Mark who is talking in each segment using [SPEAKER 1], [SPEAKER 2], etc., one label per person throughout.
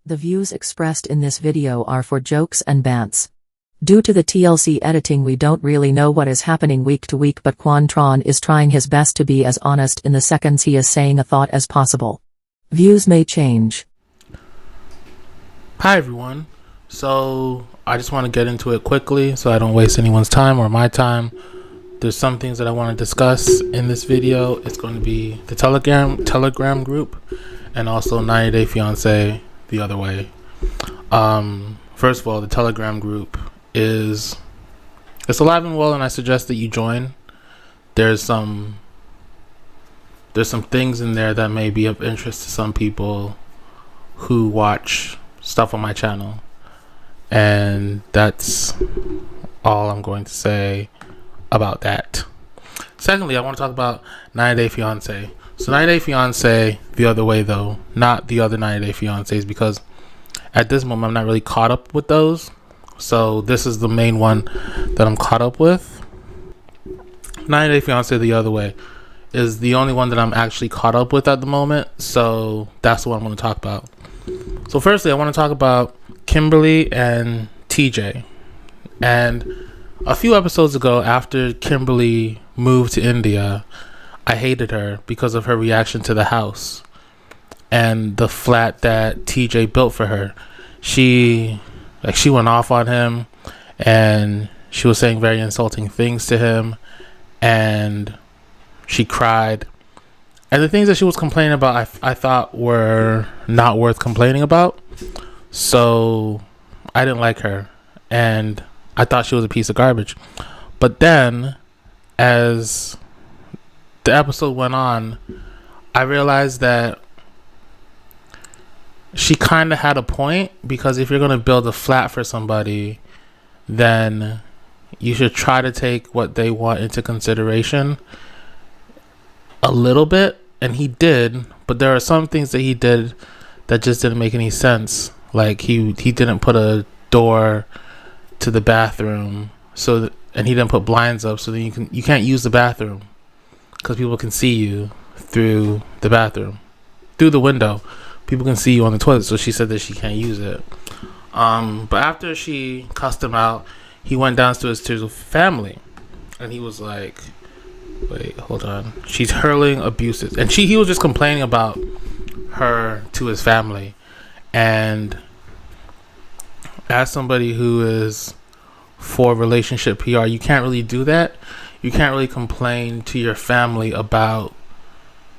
[SPEAKER 1] The views expressed in this video are for jokes and bants. Due to the TLC editing, we don't really know what is happening week to week, but Quantron is trying his best to be as honest in the seconds he is saying a thought as possible. Views may change.
[SPEAKER 2] Hi everyone. So I just want to get into it quickly so I don't waste anyone's time or my time. There's some things that I want to discuss in this video. It's going to be the Telegram group and also 90 Day Fiancé the other way. First of all, the Telegram group it's alive and well, and I suggest that you join. There's some things in there that may be of interest to some people who watch stuff on my channel, and that's all I'm going to say about that. Secondly, I want to talk about 90 Day Fiancé. So 90 Day Fiancé the other way, though, not the other 90 Day Fiancés, because at this moment I'm not really caught up with those. So this is the main one that I'm caught up with. 90 Day Fiancé the other way is the only one that I'm actually caught up with at the moment. So that's what I'm going to talk about. So firstly, I want to talk about Kimberly and TJ. And a few episodes ago, after Kimberly moved to India, I hated her because of her reaction to the house and the flat that TJ built for her. She went off on him, and she was saying very insulting things to him, and she cried. And the things that she was complaining about, I thought were not worth complaining about. So I didn't like her, and I thought she was a piece of garbage. But then, as the episode went on, I realized that she kind of had a point, because if you're going to build a flat for somebody, then you should try to take what they want into consideration a little bit. And he did, but there are some things that he did that just didn't make any sense. Like he didn't put a door to the bathroom, and he didn't put blinds up, so then you can't use the bathroom because people can see you through the bathroom, through the window. People can see you on the toilet, so she said that she can't use it. But after she cussed him out, he went downstairs to his family, and he was like, wait, hold on. She's hurling abuses. And he was just complaining about her to his family. And as somebody who is for relationship PR, you can't really do that. You can't really complain to your family about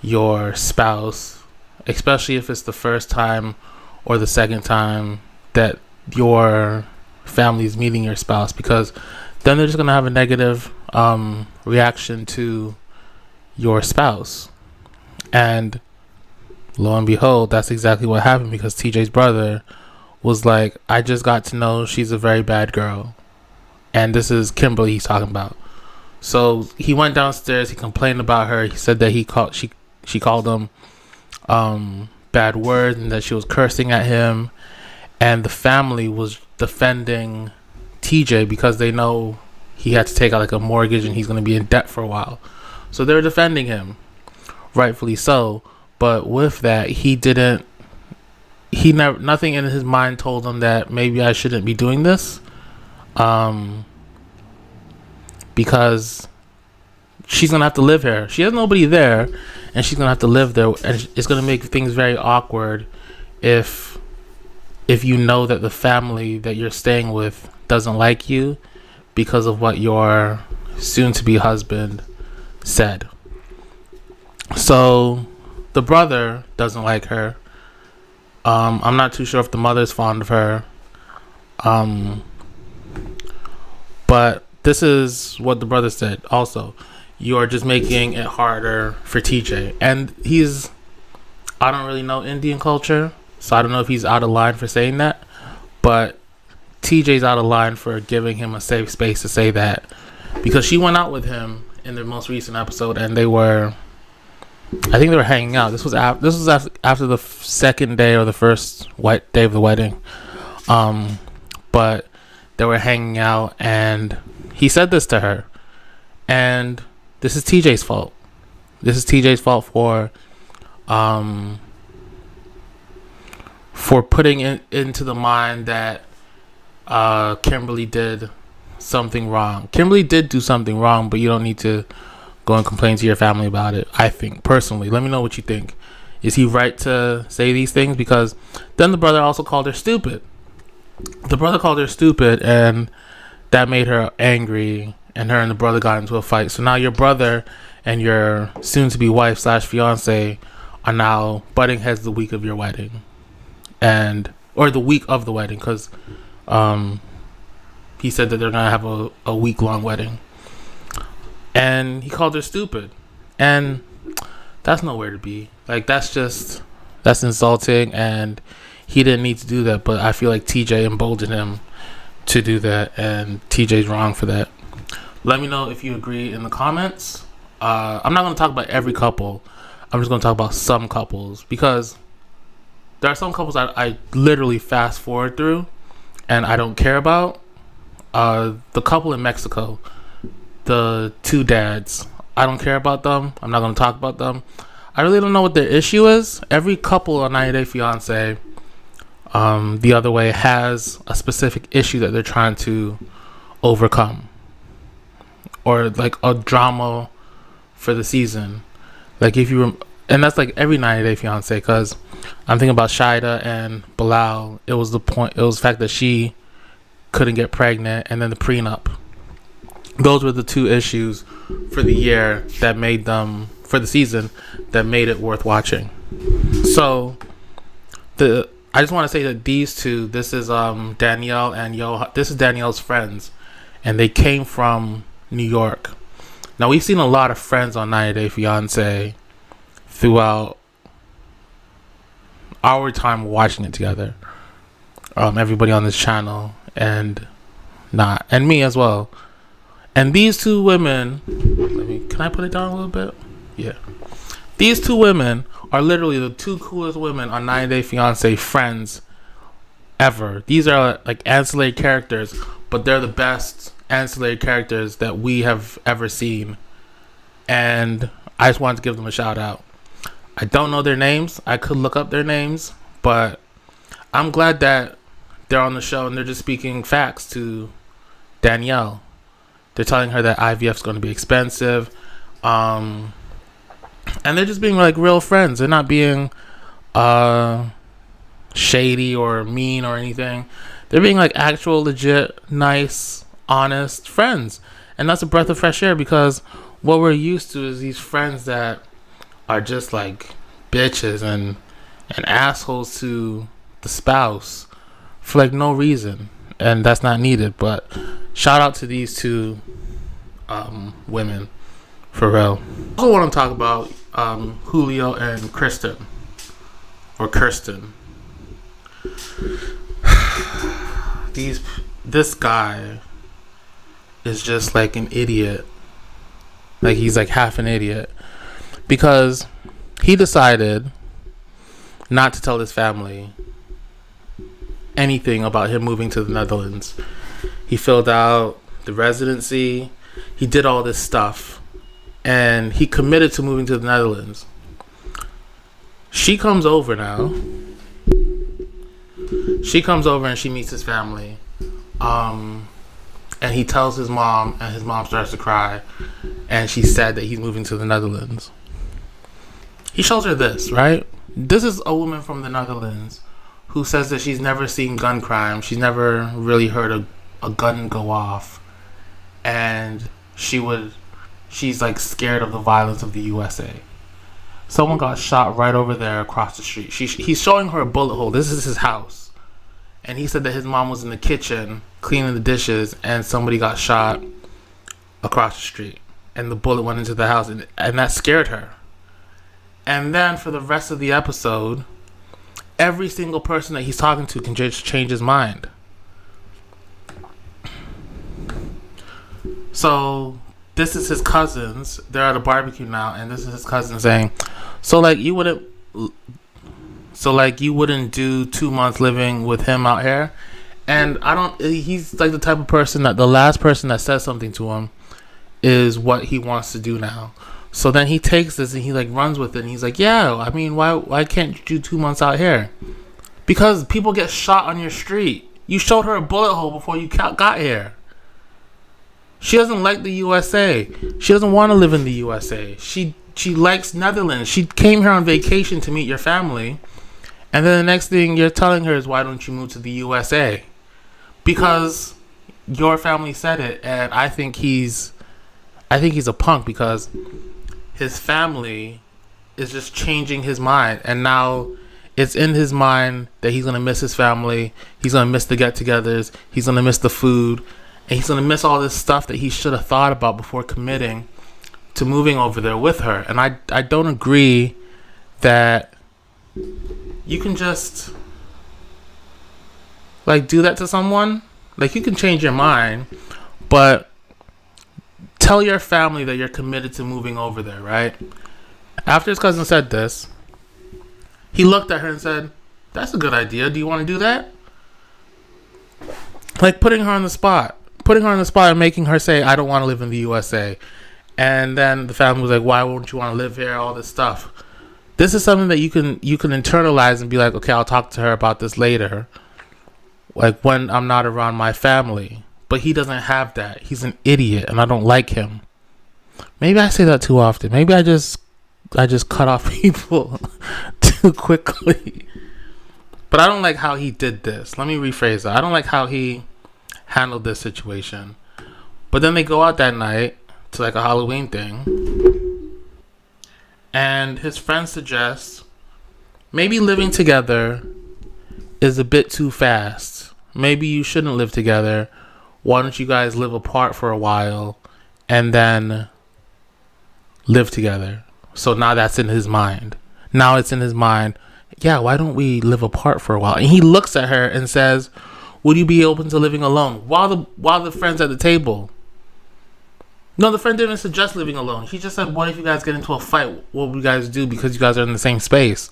[SPEAKER 2] your spouse, especially if it's the first time or the second time that your family is meeting your spouse, because then they're just going to have a negative reaction to your spouse. And lo and behold, that's exactly what happened, because TJ's brother was like, I just got to know she's a very bad girl. And this is Kimberly he's talking about. So he went downstairs, he complained about her. He said that she called him bad words, and that she was cursing at him. And the family was defending TJ because they know he had to take out like a mortgage and he's going to be in debt for a while. So they're defending him, rightfully so. But with that, nothing in his mind told him that maybe I shouldn't be doing this, because she's going to have to live here. She has nobody there, and she's going to have to live there, and it's going to make things very awkward if you know that the family that you're staying with doesn't like you because of what your soon-to-be husband said. So the brother doesn't like her. I'm not too sure if the mother's fond of her. But this is what the brother said also. You are just making it harder for TJ. And I don't really know Indian culture, so I don't know if he's out of line for saying that. But TJ's out of line for giving him a safe space to say that, because she went out with him in the most recent episode, and I think they were hanging out. This was after the second day or the first day of the wedding. But they were hanging out, and he said this to her, and this is TJ's fault. This is TJ's fault for for putting into the mind that Kimberly did something wrong. Kimberly did do something wrong, but you don't need to go and complain to your family about it. I think, personally. Let me know what you think. Is he right to say these things? Because then the brother also called her stupid. The brother called her stupid, and that made her angry, and her and the brother got into a fight. So now your brother and your soon-to-be wife / fiance are now butting heads the week of your wedding, or the week of the wedding, because he said that they're gonna have a week-long wedding, and he called her stupid, and that's nowhere to be. Like, that's insulting, and he didn't need to do that. But I feel like TJ emboldened him to do that, and TJ's wrong for that. Let me know if you agree in the comments. I'm not going to talk about every couple. I'm just going to talk about some couples, because there are some couples I literally fast forward through and I don't care about. The couple in Mexico, the two dads, I don't care about them. I'm not going to talk about them. I really don't know what their issue is. Every couple on 90 Day Fiancé, the other way, has a specific issue that they're trying to overcome, or like a drama for the season. Like, and that's like every 90 Day Fiancé, because I'm thinking about Shida and Bilal. It was the fact that she couldn't get pregnant, and then the prenup. Those were the two issues for the year that made them, for the season, that made it worth watching. So I just want to say that these two, this is Danielle and this is Danielle's friends, and they came from New York. Now, we've seen a lot of friends on 90 Day Fiancé throughout our time watching it together. Everybody on this channel, and me as well. And these two women, can I put it down a little bit? Yeah. These two women are literally the two coolest women on 90 Day Fiancé friends ever. These are like ancillary characters, but they're the best ancillary characters that we have ever seen. And I just wanted to give them a shout out. I don't know their names. I could look up their names, but I'm glad that they're on the show and they're just speaking facts to Danielle. They're telling her that IVF is going to be expensive. And they're just being like real friends. They're not being shady or mean or anything. They're being like actual, legit, nice, honest friends. And that's a breath of fresh air, because what we're used to is these friends that are just like bitches and assholes to the spouse for like no reason. And that's not needed. But shout out to these two women, for real. I also want to talk about Julio and Kirsten. This guy is just like an idiot. Like, he's like half an idiot, because he decided not to tell his family anything about him moving to the Netherlands. He filled out the residency. He did all this stuff, and he committed to moving to the Netherlands. She comes over now. She comes over and she meets his family. And he tells his mom, and his mom starts to cry. And she's sad that he's moving to the Netherlands. He shows her this, right? This is a woman from the Netherlands who says that she's never seen gun crime. She's never really heard a gun go off. And she's like scared of the violence of the USA. Someone got shot right over there across the street. He's showing her a bullet hole. This is his house. And he said that his mom was in the kitchen cleaning the dishes, and somebody got shot across the street. And the bullet went into the house, and that scared her. And then for the rest of the episode, every single person that he's talking to can just change his mind. So this is his cousins. They're at a barbecue now, and this is his cousin saying, so like you wouldn't do 2 months living with him out here? And he's like the type of person that the last person that says something to him is what he wants to do now. So then he takes this and he like runs with it, and he's like, yeah, I mean, why can't you do 2 months out here? Because people get shot on your street. You showed her a bullet hole before you got here. She doesn't like the USA. She doesn't want to live in the USA. She likes Netherlands. She came here on vacation to meet your family. And then the next thing you're telling her is, why don't you move to the USA? Because your family said it. And I think he's a punk, because his family is just changing his mind. And now it's in his mind that he's going to miss his family. He's going to miss the get-togethers. He's going to miss the food. And he's going to miss all this stuff that he should have thought about before committing to moving over there with her. And I don't agree that you can just, like, do that to someone. Like, you can change your mind, but tell your family that you're committed to moving over there, right? After his cousin said this, he looked at her and said, that's a good idea. Do you want to do that? Like, putting her on the spot and making her say, I don't want to live in the USA. And then the family was like, why won't you want to live here? All this stuff. This is something that you can internalize and be like, okay, I'll talk to her about this later, like when I'm not around my family. But he doesn't have that. He's an idiot, and I don't like him. Maybe I say that too often. Maybe I just cut off people too quickly. But I don't like how he did this. Let me rephrase that. I don't like how he handled this situation. But then they go out that night to like a Halloween thing, and his friend suggests maybe living together is a bit too fast. Maybe you shouldn't live together. Why don't you guys live apart for a while and then live together? So now that's in his mind. Now it's in his mind. Yeah, why don't we live apart for a while? And he looks at her and says, would you be open to living alone? While the friend's at the table. No, the friend didn't suggest living alone. He just said, what if you guys get into a fight? What would you guys do, because you guys are in the same space?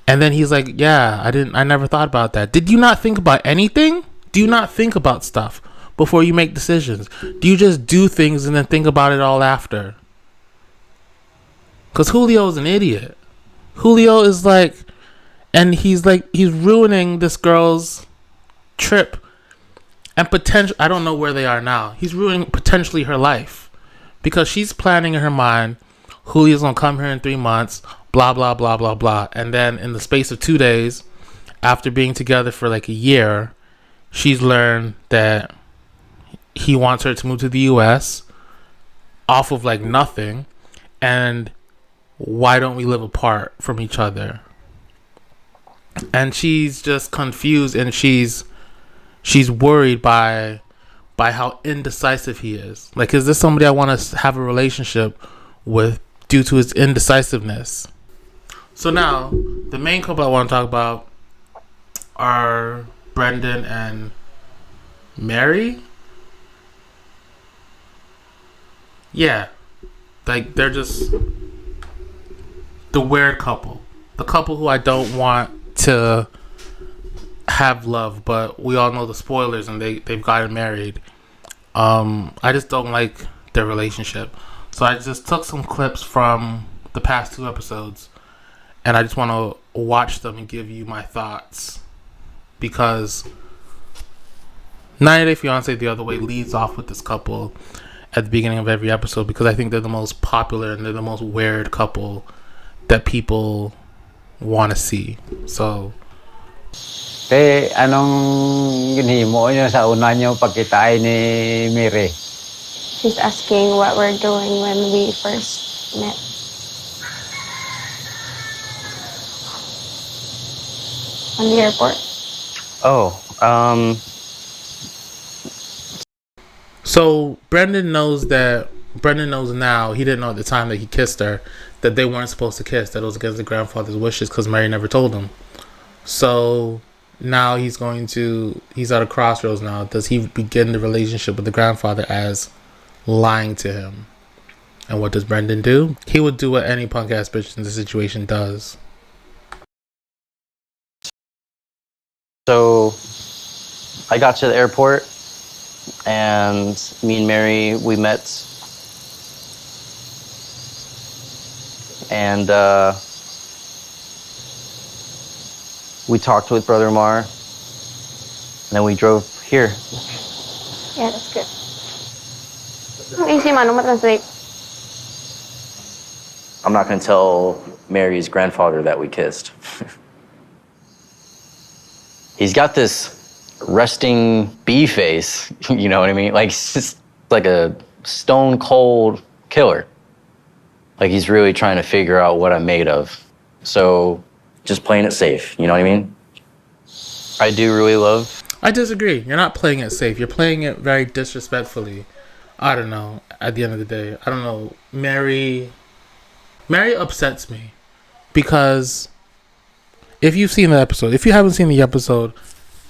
[SPEAKER 2] And then he's like, yeah, I never thought about that. Did you not think about anything? Do you not think about stuff before you make decisions? Do you just do things and then think about it all after? Because Julio's an idiot. Julio is like, and he's ruining this girl's trip and potential. I don't know where they are now. He's ruining potentially her life, because she's planning in her mind, Julio's gonna come here in 3 months, blah blah blah blah blah. And then in the space of 2 days, after being together for like a year, she's learned that he wants her to move to the US off of like nothing. And why don't we live apart from each other? And she's just confused, and she's worried by how indecisive he is. Like, is this somebody I want to have a relationship with due to his indecisiveness? So now, the main couple I want to talk about are Brendan and Mary. Yeah, like, they're just the weird couple. The couple who I don't want to have love, but we all know the spoilers, and they've gotten married. I just don't like their relationship. So I just took some clips from the past 2 episodes, and I just want to watch them and give you my thoughts, because 90 Day Fiancé The Other Way leads off with this couple at the beginning of every episode, because I think they're the most popular and they're the most weird couple that people want to see. So,
[SPEAKER 3] anong ginhimo niyo sa una niyo pagkitain ni Miri?
[SPEAKER 4] She's asking what we're doing when we first met. On the airport.
[SPEAKER 2] So Brendan knows now, he didn't know at the time that he kissed her, that they weren't supposed to kiss, that it was against the grandfather's wishes, because Mary never told him. So now he's at a crossroads now. Does he begin the relationship with the grandfather as lying to him? And what does Brendan do? He would do what any punk ass bitch in this situation does.
[SPEAKER 3] So I got to the airport, and me and Mary, we met. And we talked with Brother Mar, and then we drove here.
[SPEAKER 4] Yeah, that's good. Easy, man. No translate.
[SPEAKER 3] I'm not going to tell Mary's grandfather that we kissed. He's got this resting bee face, you know what I mean? Like, he's just like a stone cold killer. Like, he's really trying to figure out what I'm made of. So, just playing it safe, you know what I mean? I do really love.
[SPEAKER 2] I disagree. You're not playing it safe. You're playing it very disrespectfully. I don't know. At the end of the day, I don't know. Mary upsets me because if you've seen the episode, if you haven't seen the episode,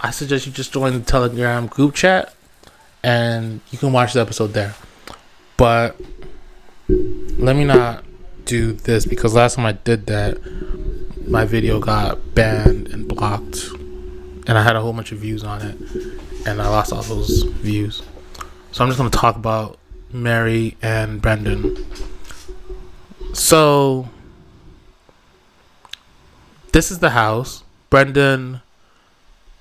[SPEAKER 2] I suggest you just join the Telegram group chat and you can watch the episode there. But let me not do this because last time I did that, my video got banned and blocked and I had a whole bunch of views on it and I lost all those views. So I'm just going to talk about Mary and Brendan. So this is the house. Brendan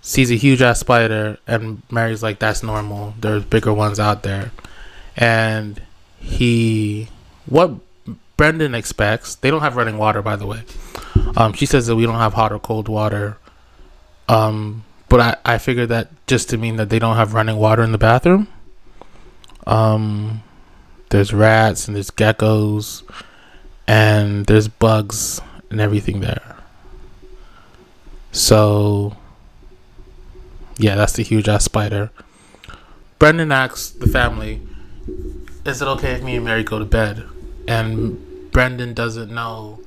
[SPEAKER 2] sees a huge ass spider and Mary's like, that's normal. There's bigger ones out there. And what Brendan expects, they don't have running water, by the way. She says that we don't have hot or cold water. But I figured that just to mean that they don't have running water in the bathroom. There's rats and there's geckos and there's bugs and everything there. So yeah, that's the huge ass spider. Brendan asks the family, is it okay if me and Mary go to bed? And Brendan doesn't know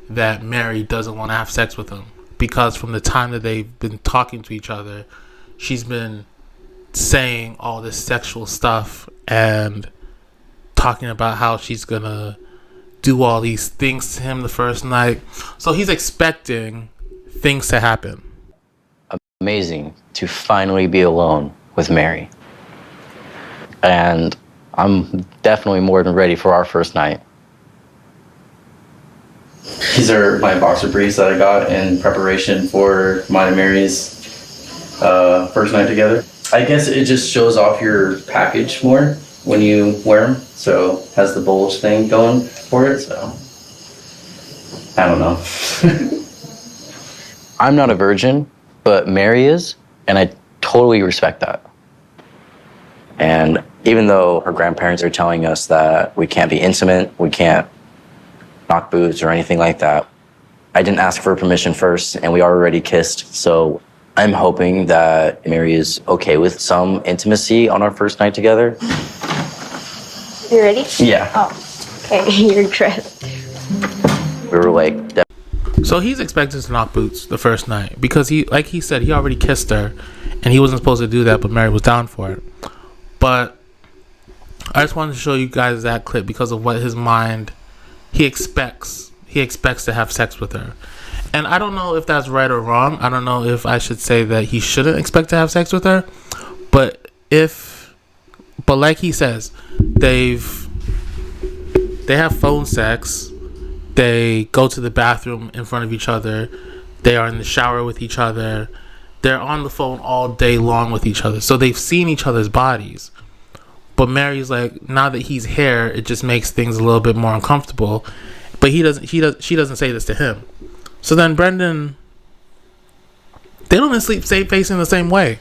[SPEAKER 2] that Mary doesn't want to have sex with him because from the time that they've been talking to each other, she's been saying all this sexual stuff and talking about how she's gonna do all these things to him the first night. So he's expecting things to happen.
[SPEAKER 3] Amazing to finally be alone with Mary. And I'm definitely more than ready for our first night.
[SPEAKER 5] These are my boxer briefs that I got in preparation for mine and Mary's first night together. I guess it just shows off your package more when you wear them. So it has the bulge thing going for it. So I don't know.
[SPEAKER 3] I'm not a virgin, but Mary is, and I totally respect that. And even though her grandparents are telling us that we can't be intimate, we can't knock boots or anything like that, I didn't ask for permission first, and we already kissed. So I'm hoping that Mary is okay with some intimacy on our first night together.
[SPEAKER 4] You ready?
[SPEAKER 3] Yeah.
[SPEAKER 4] Oh, okay. You're dressed.
[SPEAKER 3] We were like...
[SPEAKER 2] So he's expected to knock boots the first night because he said, he already kissed her and he wasn't supposed to do that, but Mary was down for it. But I just wanted to show you guys that clip because of what his mind, he expects to have sex with her. And I don't know if that's right or wrong. I don't know if I should say that he shouldn't expect to have sex with her. But like he says, they have phone sex. They go to the bathroom in front of each other. They are in the shower with each other. They're on the phone all day long with each other. So they've seen each other's bodies. But Mary's like, now that he's here, it just makes things a little bit more uncomfortable. But she doesn't say this to him. So then Brendan, they don't even sleep facing the same way.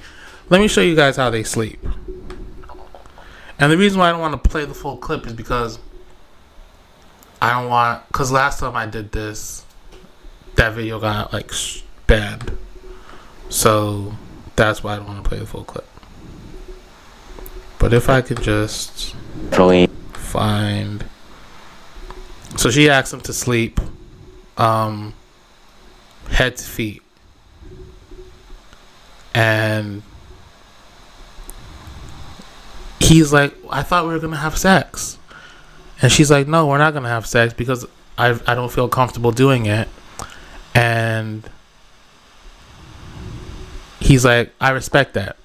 [SPEAKER 2] Let me show you guys how they sleep. And the reason why I don't want to play the full clip is because because last time I did this, that video got like banned. So that's why I don't want to play the full clip. But if I could just find... So she asked him to sleep head to feet. And he's like, I thought we were going to have sex. And she's like, no, we're not going to have sex because I don't feel comfortable doing it. And he's like, I respect that.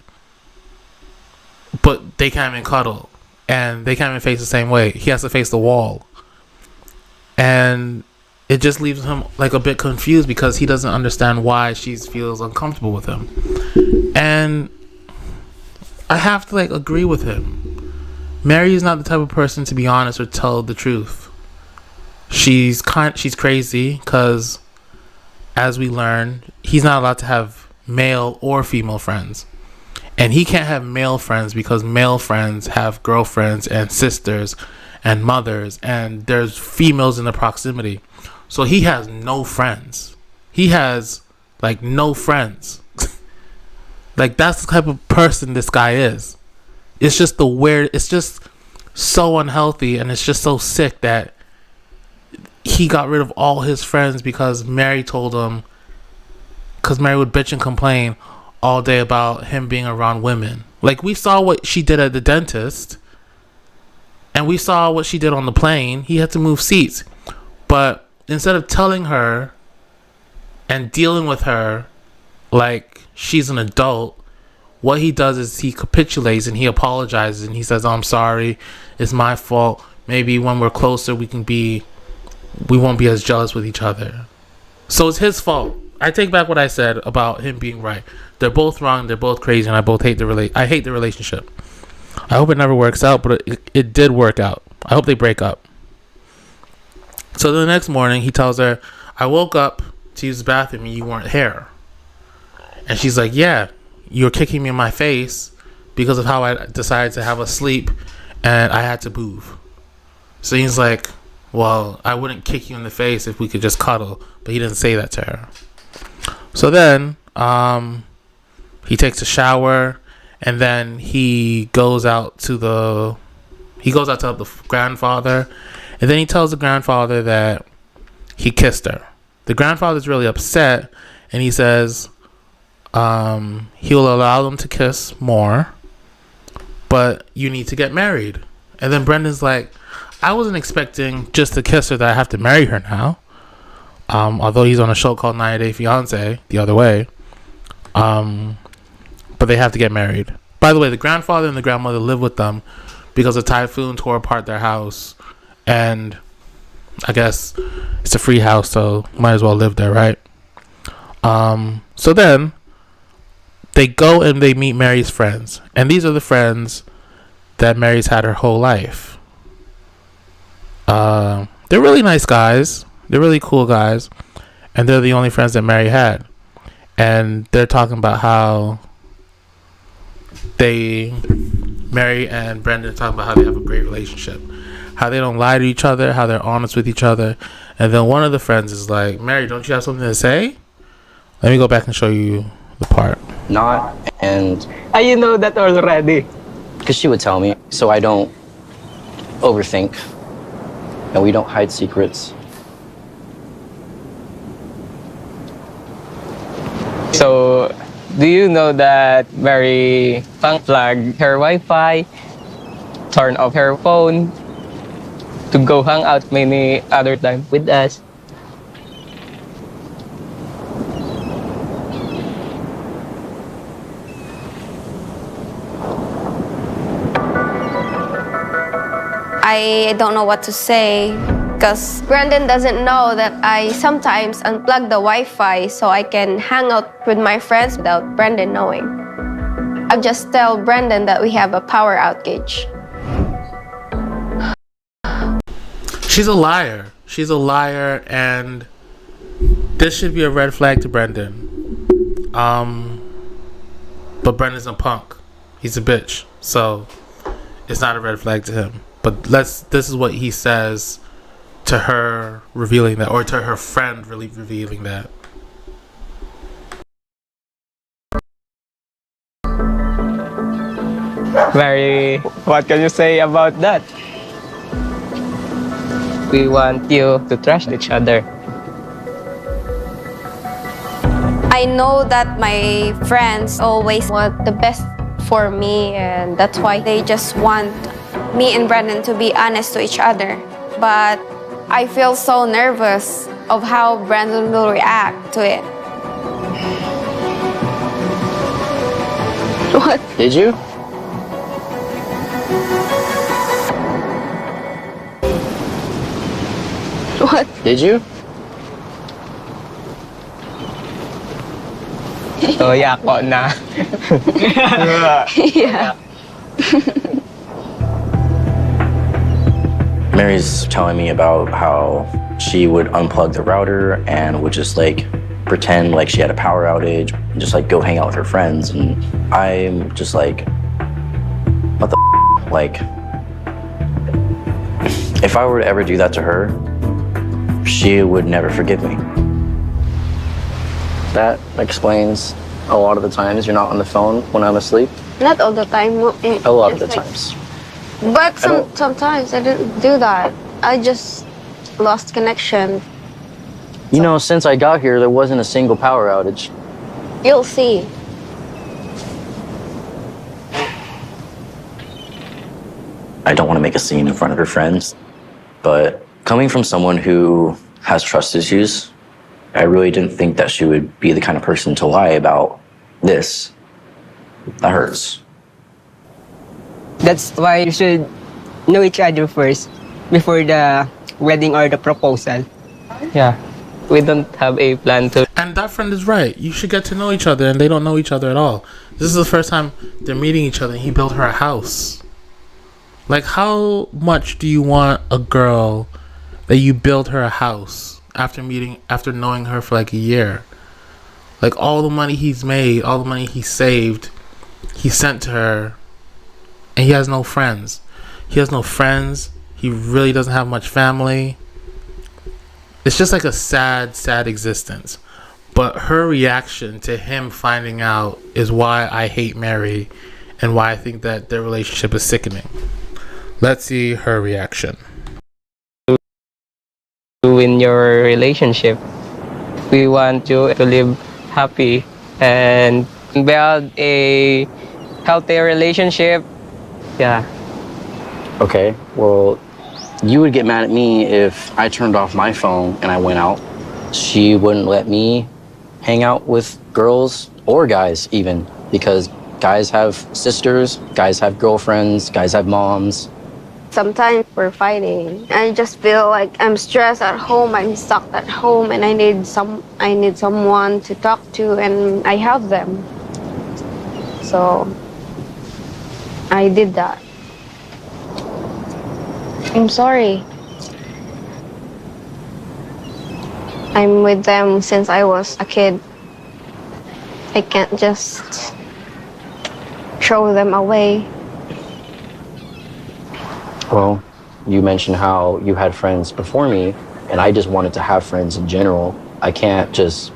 [SPEAKER 2] But they can't even cuddle. And they can't even face the same way. He has to face the wall. And it just leaves him like a bit confused because he doesn't understand why she feels uncomfortable with him. And I have to like agree with him. Mary is not the type of person to be honest or tell the truth. She's crazy because, as we learn, he's not allowed to have male or female friends. And he can't have male friends because male friends have girlfriends and sisters and mothers, and there's females in the proximity. So he has no friends. He has like no friends. Like that's the type of person this guy is. It's just it's just so unhealthy, and it's just so sick that he got rid of all his friends because Mary told him, because Mary would bitch and complain all day about him being around women. Like, we saw what she did at the dentist, and we saw what she did on the plane. He had to move seats. But instead of telling her and dealing with her like she's an adult, what he does is he capitulates and he apologizes and he says, "Oh, I'm sorry, it's my fault. Maybe when we're closer we won't be as jealous with each other." So it's his fault. I take back what I said about him being right. They're both wrong, they're both crazy, and I hate the relationship. I hope it never works out, but it did work out. I hope they break up. So the next morning he tells her, "I woke up to use the bathroom and you weren't here." And she's like, "Yeah, you were kicking me in my face because of how I decided to have a sleep and I had to move." So he's like, "Well, I wouldn't kick you in the face if we could just cuddle," but he didn't say that to her. So then he takes a shower, and then he goes out to help the grandfather, and then he tells the grandfather that he kissed her. The grandfather's really upset, and he says he'll allow them to kiss more, but you need to get married. And then Brendan's like, "I wasn't expecting just to kiss her that I have to marry her now." Although he's on a show called 90 Day Fiancé the other way. But they have to get married. By the way, the grandfather and the grandmother live with them because a typhoon tore apart their house. And I guess it's a free house, so might as well live there, right? So then they go and they meet Mary's friends. And these are the friends that Mary's had her whole life. They're really nice guys. They're really cool guys. And they're the only friends that Mary had. And they're talking about how Mary and Brendan are talking about how they have a great relationship. How they don't lie to each other. How they're honest with each other. And then one of the friends is like, "Mary, don't you have something to say?" Let me go back and show you the part.
[SPEAKER 3] Not, and
[SPEAKER 6] You know that already.
[SPEAKER 3] because she would tell me, so I don't overthink, and we don't hide secrets.
[SPEAKER 6] So, do you know that Mary unplugged her Wi-Fi, turned off her phone, to go hang out many other time with us?
[SPEAKER 4] I don't know what to say because Brandon doesn't know that I sometimes unplug the Wi-Fi so I can hang out with my friends without Brandon knowing. I just tell Brandon that we have a power outage.
[SPEAKER 2] She's a liar. She's a liar, and this should be a red flag to Brendan. But Brendan's a punk. He's a bitch. So it's not a red flag to him. But this is what he says to her, revealing that, or to her friend really revealing that.
[SPEAKER 6] Mary, what can you say about that? We want you to trust each other.
[SPEAKER 4] I know that my friends always want the best for me, and that's why they just want me and Brandon to be honest to each other. But I feel so nervous of how Brandon will react to it. What?
[SPEAKER 3] Did you?
[SPEAKER 4] What?
[SPEAKER 3] Did you?
[SPEAKER 6] So, yako na.
[SPEAKER 4] Yeah.
[SPEAKER 3] Mary's telling me about how she would unplug the router and would just like pretend like she had a power outage and just like go hang out with her friends. And I'm just like, what the f-? Like, if I were to ever do that to her, she would never forgive me. That explains a lot of the times you're not on the phone when I'm asleep.
[SPEAKER 4] Not all the time.
[SPEAKER 3] A lot of the times.
[SPEAKER 4] But sometimes I didn't do that. I just lost connection.
[SPEAKER 3] You know, since I got here, there wasn't a single power outage.
[SPEAKER 4] You'll see.
[SPEAKER 3] I don't want to make a scene in front of her friends, but coming from someone who has trust issues, I really didn't think that she would be the kind of person to lie about this. That hurts.
[SPEAKER 7] That's why you should know each other first before the wedding or the proposal.
[SPEAKER 6] Yeah. We don't have a plan to.
[SPEAKER 2] And that friend is right. You should get to know each other, and they don't know each other at all. This is the first time they're meeting each other, and he built her a house. Like, how much do you want a girl that you build her a house after knowing her for like a year? Like, all the money he's made, all the money he saved, he sent to her, and he has no friends. He has no friends. He really doesn't have much family. It's just like a sad, sad existence. But her reaction to him finding out is why I hate Mary and why I think that their relationship is sickening. Let's see her reaction.
[SPEAKER 6] In your relationship, we want you to live happy and build a healthy relationship. Yeah.
[SPEAKER 3] Okay, well, you would get mad at me if I turned off my phone and I went out. She wouldn't let me hang out with girls or guys even, because guys have sisters, guys have girlfriends, guys have moms.
[SPEAKER 4] Sometimes we're fighting. I just feel like I'm stressed at home. I'm stuck at home, and I need someone to talk to, and I have them. So I did that. I'm sorry. I'm with them since I was a kid. I can't just throw them away.
[SPEAKER 3] Well, you mentioned how you had friends before me, and I just wanted to have friends in general. I can't just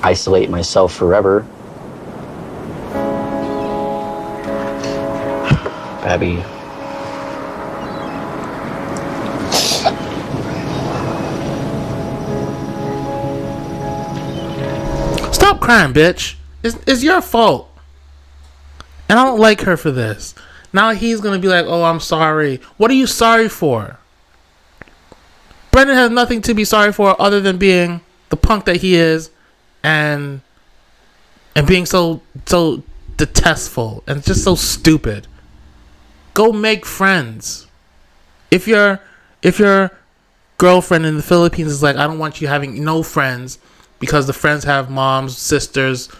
[SPEAKER 3] isolate myself forever. Abby.
[SPEAKER 2] Stop crying, bitch. It's your fault. And I don't like her for this. Now he's going to be like, oh, I'm sorry. What are you sorry for? Brendan has nothing to be sorry for other than being the punk that he is and being so detestful and just so stupid. Go make friends. If your girlfriend in the Philippines is like, I don't want you having no friends because the friends have moms, sisters,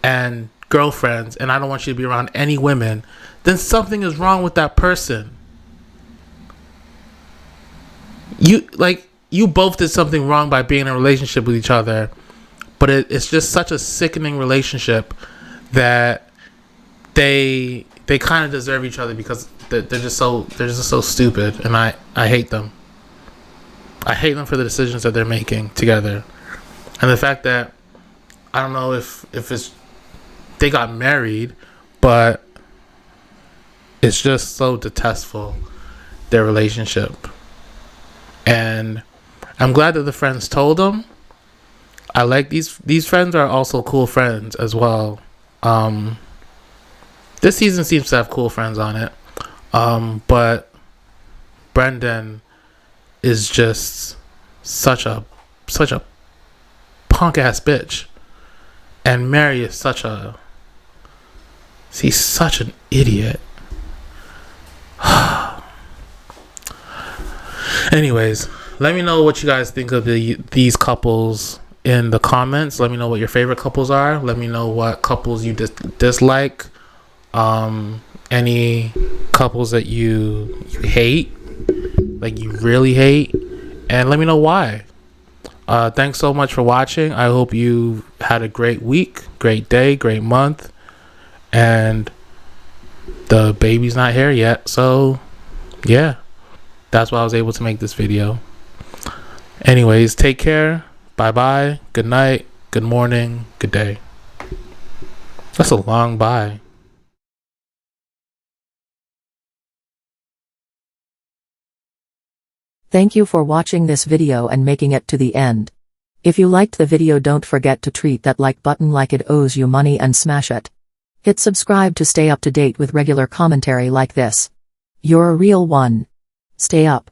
[SPEAKER 2] and girlfriends, and I don't want you to be around any women, then something is wrong with that person. You both did something wrong by being in a relationship with each other, but it's just such a sickening relationship that they kind of deserve each other because they're just so stupid, and I hate them. I hate them for the decisions that they're making together, and the fact that I don't know if it's they got married, but it's just so detestful, their relationship. And I'm glad that the friends told them. I like these friends are also cool friends as well. This season seems to have cool friends on it. But Brendan is just such a punk ass bitch. And Mary is he's such an idiot. Anyways, let me know what you guys think of these couples in the comments. Let me know what your favorite couples are. Let me know what couples you dislike. Any couples that you hate, like you really hate, and let me know why. Thanks so much for watching. I hope you had a great week, great day, great month, and the baby's not here yet, so yeah, that's why I was able to make this video. Anyways, take care. Bye bye. Good night. Good morning. Good day. That's a long bye.
[SPEAKER 1] Thank you for watching this video and making it to the end. If you liked the video, don't forget to treat that like button like it owes you money and smash it. Hit subscribe to stay up to date with regular commentary like this. You're a real one. Stay up.